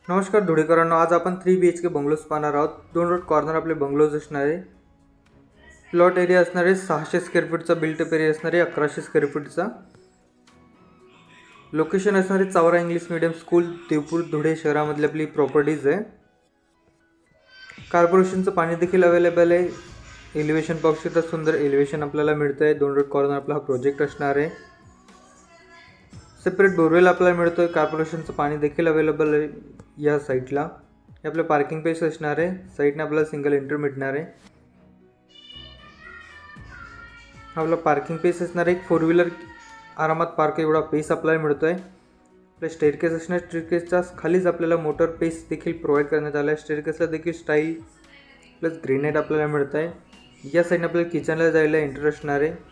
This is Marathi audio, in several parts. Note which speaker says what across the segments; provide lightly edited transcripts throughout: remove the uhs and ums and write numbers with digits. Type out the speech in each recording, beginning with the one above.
Speaker 1: नमस्कार धुळेकरांनो, आज आपण 3 BHK बंगलोज पाहणार आहोत। 2 रोड कॉर्नर आपले बंगलोज असणार आहे। प्लॉट एरिया असणार आहे 600 स्क्वेअर फीटचा, बिल्ट एरिया असणार आहे 1100 स्क्वेअर फीटचा। लोकेशन असणार आहे Chavara English medium school, Devpur, Dhule शहरामधली आपली प्रॉपर्टीज आहे। कॉर्पोरेशनचं पाणी देखील अवेलेबल आहे। एलिव्हेशन पाहू शकता, सुंदर एलिव्हेशन आपल्याला मिळतंय। 2 रोड कॉर्नर आपला हा प्रोजेक्ट असणार आहे। सेपरेट बोरवेल आपल्याला मिळतोय। कॉर्पोरेशनचं पाणी देखील अवेलेबल आहे या साईडला। हे आपलं पार्किंग प्लेस असणार आहे। साईडने आपल्याला सिंगल एंट्री मिळणार आहे। आपला पार्किंग प्लेस असणार आहे। 4 व्हीलर आरामात पार्क एवढा पेस आपल्याला मिळतोय। आपल्या स्टेअरकेस असणार, स्टेअरकेसच्या खालीच आपल्याला मोटर पेस देखील प्रोव्हाइड करण्यात आला आहे। स्टेअरकेसला देखील स्टाईल प्लस ग्रेनाइट आपल्याला मिळत आहे। या साईडने आपल्याला किचनला जायला एंट्री असणार आहे।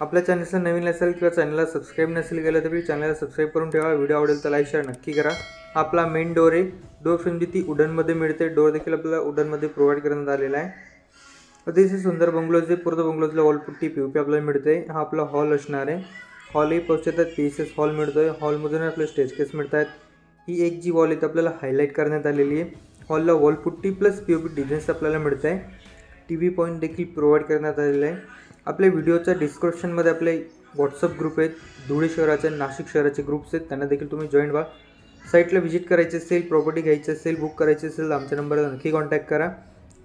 Speaker 1: आपल्या चॅनलला नवीन असेल किंवा चॅनलला सबस्क्राईब नसेल केलं तरी चॅनलला सबस्क्राईब करून ठेवा। व्हिडिओ आवडेल तर लाईक शेअर नक्की करा। आपला मेन डोर आहे। डोर फ्रेम ती वुडनमध्ये मिळते। डोर देखील आपल्याला वुडनमध्ये प्रोव्हाइड करण्यात आलेला आहे। अतिशय सुंदर बंगलोज आहे। पूर्ण बंगलोजला वॉलपुट्टी पीओपी आपल्याला मिळते। हा आपला हॉल असणार आहे। हॉलही पोहोचतात पीसेस हॉल मिळतोय। हॉलमधून आपले स्टेअरकेस मिळतात। ही एक जी वॉल आहे आपल्याला हायलाईट करण्यात आलेली आहे। हॉलला वॉलपुट्टी प्लस पीओपी डिझाईन्स आपल्याला मिळत आहे। टीव्ही पॉईंट देखील प्रोव्हाइड करण्यात आलेला आहे। आपल्या व्हिडिओच्या डिस्क्रिप्शनमध्ये आपले व्हॉट्सअप ग्रुप आहेत। धुळे शहराचे, नाशिक शहराचे ग्रुप्स आहेत, त्यांना देखील तुम्ही जॉईन व्हा। साईटला व्हिजिट करायची असेल, प्रॉपर्टी घ्यायची असेल, बुक करायची असेल, आमच्या नंबरला नक्की कॉन्टॅक्ट करा।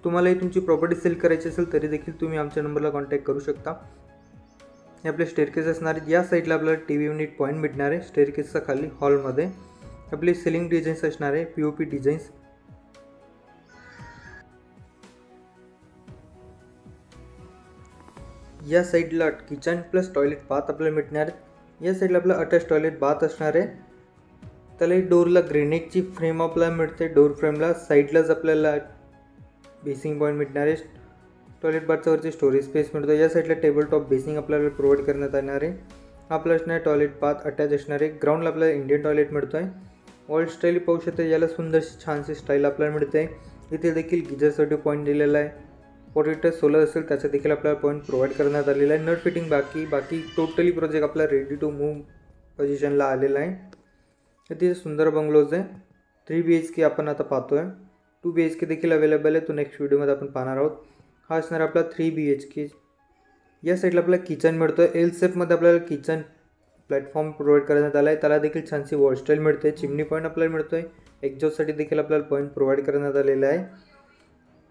Speaker 1: तुम्हालाही तुमची प्रॉपर्टी सेल करायची असेल तरी देखील तुम्ही आमच्या नंबरला कॉन्टॅक्ट करू शकता। हे आपले स्टेअरकेस असणार आहे। या साईडला आपल्याला टीव्ही युनिट पॉईंट मिळणार आहे। स्टेअरकेसच्या खाली हॉलमध्ये आपली सिलिंग डिझाईन्स असणार आहे, पीओपी डिझाईन्स। या साईडला किचन प्लस टॉयलेट बाथ आपल्याला मिळणार आहे। या साईडला आपला अटॅच टॉयलेट बाथ असणार आहे। त्याला डोरला ग्रेनाइटची फ्रेम आपल्याला मिळते। डोर फ्रेमला साईडलाच आपल्याला बेसिंग पॉईंट मिळणार आहे। टॉयलेट बाथच्या वरती स्टोरेज स्पेस मिळतो। या साईडला टेबल टॉप बेसिंग आपल्याला प्रोव्हाइड करण्यात येणार आहे। आपला असणार टॉयलेट बाथ अटॅच असणार आहे। ग्राउंडला आपल्याला इंडियन टॉयलेट मिळतो आहे। वॉल स्टाईल पाहू शकता, याला सुंदरशी छानशी स्टाईल आपल्याला मिळते। इथे देखील गिझरसाठी पॉईंट दिलेला आहे। 40 सोलर असेल त्याचा देखील आपल्याला पॉईंट प्रोव्हाइड करण्यात आलेला आहे। नट फिटिंग बाकी टोटली प्रोजेक्ट आपला रेडी टू मूव पोझिशनला आलेला आहे। अतिशय सुंदर बंगलोज आहे। 3 BHK आपण आता पाहतोय। 2 BHK देखील अवेलेबल आहे, तो नेक्स्ट व्हिडिओमध्ये आपण पाहणार आहोत। हा असणार आपला 3 BHK। या साईडला आपल्याला किचन मिळतोय। एल शेपमध्ये आपल्याला किचन प्लॅटफॉर्म प्रोव्हाइड करण्यात आला आहे। त्याला देखील छानशी वॉल स्टाईल मिळते। चिमनी पॉईंट आपल्याला मिळतोय। एक्झॉस्टसाठी देखील आपल्याला पॉईंट प्रोव्हाइड करण्यात आलेला आहे।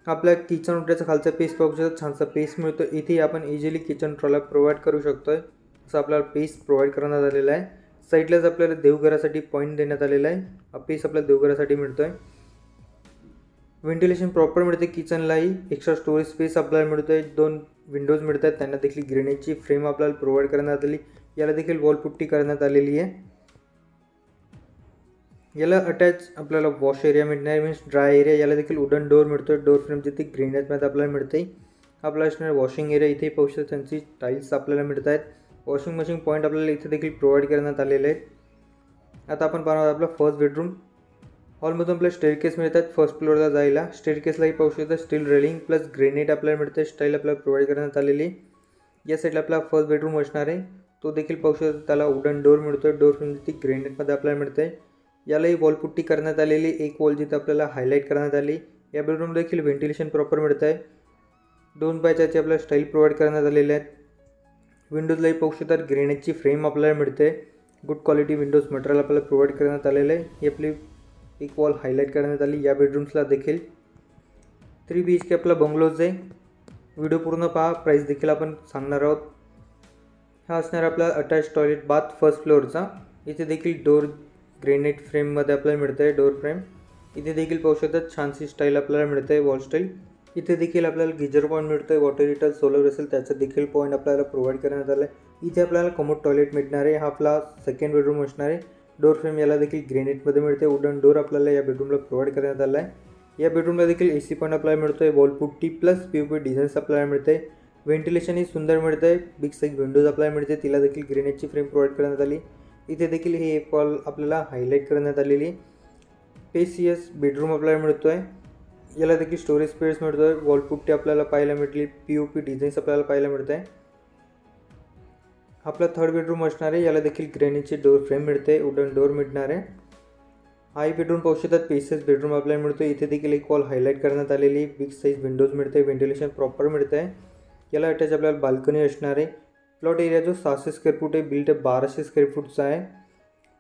Speaker 1: आपल्या किचन उठण्याचा खालचा पेस पाहू शकतो, छानसा पेस मिळतो। इथे आपण इझिली किचन ट्रॉला प्रोव्हाइड करू शकतोय। असं आपल्याला पेस प्रोव्हाइड करण्यात आलेला आहे। साईडलाच आपल्याला देवघरासाठी पॉईंट देण्यात आलेला आहे। हा पेस आपल्याला देवघरासाठी मिळतोय। व्हेंटिलेशन प्रॉपर मिळते। किचनलाही एक्स्ट्रा स्टोरेज स्पेस आपल्याला मिळतोय। 2 विंडोज मिळतात, त्यांना देखील ग्रेनाइटची फ्रेम आपल्याला प्रोव्हाइड करण्यात आली। याला देखील वॉलपुट्टी करण्यात आलेली आहे। याला अटॅच आपल्याला वॉश एरिया मिळणार आहे, मीन्स ड्राय एरिया। याला देखील वुडन डोर मिळतोय। डोर फ्रेम जिथे ग्रेनाइटमध्ये आपल्याला मिळते। आपला असणार वॉशिंग एरिया, इथे पाहू शकता त्यांची टाईल्स आपल्याला मिळत आहेत। वॉशिंग मशीन पॉईंट आपल्याला इथे देखील प्रोव्हाइड करण्यात आलेले आहेत। आता आपण पाहणार आपला फर्स्ट बेडरूम। हॉलमधून आपल्याला स्टेअरकेस मिळतात फर्स्ट फ्लोअरला जायला। स्टेअरकेसलाही पाहू शकता स्टील रेलिंग प्लस ग्रेनाइट आपल्याला मिळते। स्टाईल आपल्याला प्रोव्हाइड करण्यात आलेली। या साईडला आपला फर्स्ट बेडरूम असणार आहे, तो देखील पाहू शकता। त्याला वुडन डोर मिळतोय। डोर फ्रेम ती ग्रेनाइटमध्ये आपल्याला मिळते। यालाही वॉलपुट्टी करण्यात आलेली। एक वॉल जिथे आपल्याला हायलाईट करण्यात आली। या बेडरूम देखील व्हेंटिलेशन प्रॉपर मिळत आहे। 2 बाय 4ची आपल्याला स्टाईल प्रोव्हाइड करण्यात आलेले आहेत। विंडोजलाही पाहू शकता ग्रेनाइटची फ्रेम आपल्याला मिळते। गुड क्वालिटी विंडोज मटेरियल आपल्याला प्रोव्हाइड करण्यात आलेलं आहे। ही आपली एक वॉल हायलाईट करण्यात आली। या बेडरूम्सला देखील 3 BHK आपला बंगलोज आहे। व्हिडिओ पूर्ण पहा, प्राईस देखील आपण सांगणार आहोत। हा असणार आपला अटॅच टॉयलेट बाथ फर्स्ट फ्लोअरचा। इथे देखील डोर ग्रेनाइट फ्रेममध्ये आपल्याला मिळतं आहे। डोर फ्रेम इथे देखील पाहू शकता छानशी स्टाईल आपल्याला मिळते आहे, वॉल स्टाईल। इथे देखील आपल्याला गिझर पॉईंट मिळतो आहे। वॉटर हीटर सोलर असेल त्याचा देखील पॉईंट आपल्याला प्रोव्हाइड करण्यात आला आहे। इथे आपल्याला कमोड टॉयलेट मिळणार आहे। हा आपला सेकंड बेडरूम असणार आहे। डोर फ्रेम याला देखील ग्रेनाइटमध्ये मिळते। वुडन डोर आपल्याला या बेडरूमला प्रोव्हाइड करण्यात आला आहे। या बेडरूमला देखील AC पॉईंट आपल्याला मिळतो आहे। वॉलपुट्टी प्लस पीओपी डिझाईन्स आपल्याला मिळते। व्हेंटिलेशनही सुंदर मिळतं आहे। बिग साईज विंडोज आपल्याला मिळते, तिला देखील ग्रेनाइटची फ्रेम प्रोव्हाइड करण्यात आली। इथे देखील ही एक वॉल आपल्याला हायलाईट करण्यात आलेली। स्पेसियस बेडरूम आपल्याला मिळतो आहे। याला देखील स्टोरेज स्पेस मिळतो आहे। वॉलपुट्टी आपल्याला पाहायला मिळते। पीओपी डिझाईन्स आपल्याला पाहायला मिळत आहे। आपला थर्ड बेडरूम असणार आहे। याला देखील ग्रेनाइटची डोर फ्रेम मिळते, वुडन डोर मिळणार आहे। हाही बेडरूम पाहू शकतात, स्पेशियस बेडरूम आपल्याला मिळतो. इथे देखील एक वॉल हायलाईट करण्यात आलेली, बिग साईज विंडोज मिळते, व्हेंटिलेशन प्रॉपर मिळतं आहे. याला अटॅच आपल्याला बाल्कनी असणार आहे. प्लॉट एरिया जो 600 स्क्वेअर फूट आहे, बिल्ट 1200 स्क्वेअर फूटचा आहे.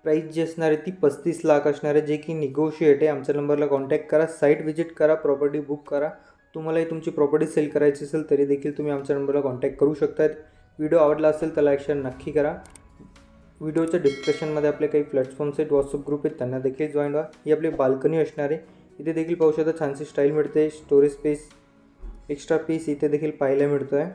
Speaker 1: प्राईस जी असणार आहे ती 35 लाख असणार आहे, जे की निगोशिएट आहे. आमच्या नंबरला कॉन्टॅक्ट करा, साईट व्हिजिट करा, प्रॉपर्टी बुक करा. तुम्हालाही तुमची प्रॉपर्टी सेल करायची असेल तरी देखील तुम्ही आमच्या नंबरला कॉन्टॅक्ट करू शकतात. व्हिडिओ आवडला असेल तर लाईक शेअर नक्की करा. व्हिडिओच्या डिस्क्रिप्शनमध्ये आपले काही प्लॅटफॉर्म्स आहेत, व्हॉट्सअप ग्रुप आहेत, त्यांना देखील जॉईन व्हा. ही आपली बाल्कनी असणार आहे. इथे देखील पाहू शकता छानशी स्टाईल मिळते. स्टोरेज स्पेस, एक्स्ट्रा पीस इथे देखील पाहायला मिळतो आहे.